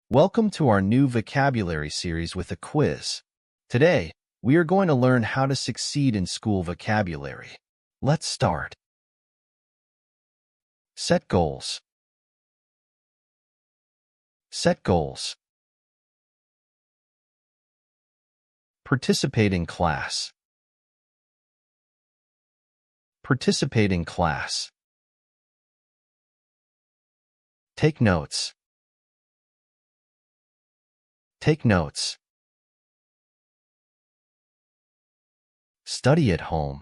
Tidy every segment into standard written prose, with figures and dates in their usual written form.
Welcome to our new vocabulary series with a quiz. Today, we are going to learn how to succeed in school vocabulary. Let's start. Set goals. Set goals. Participate in class. Participate in class. Take notes. Take notes. Study at home.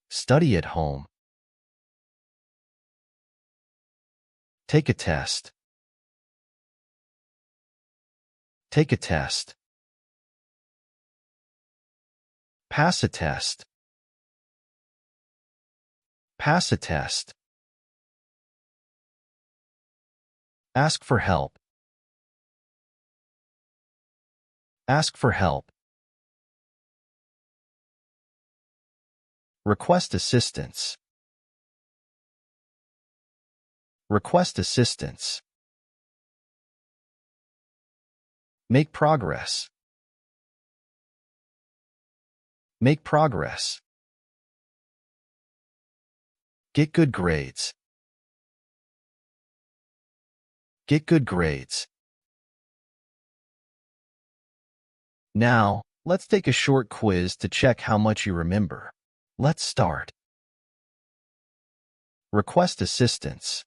Study at home. Take a test. Take a test. Pass a test. Pass a test. Ask for help. Ask for help. Request assistance. Request assistance. Make progress. Make progress. Get good grades. Get good grades. Now, let's take a short quiz to check how much you remember. Let's start. Request assistance.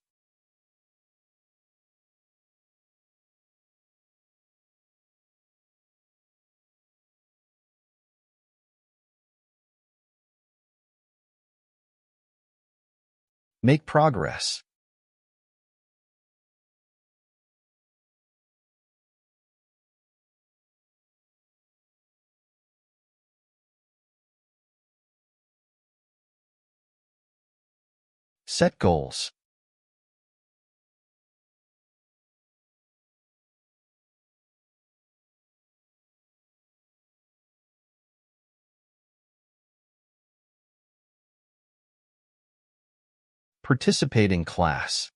Make progress. Set goals. Participate in class.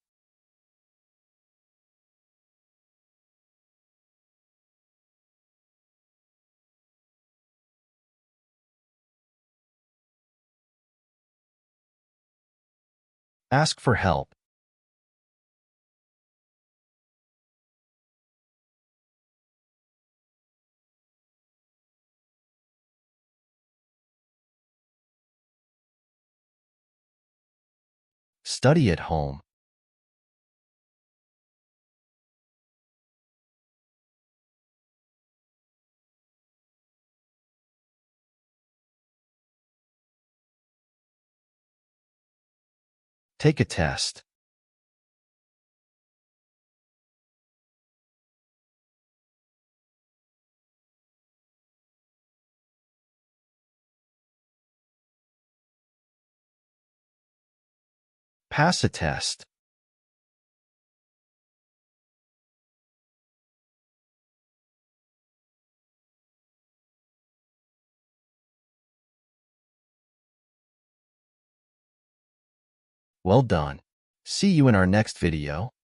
Ask for help. Study at home. Take a test. Pass a test. Well done. See you in our next video.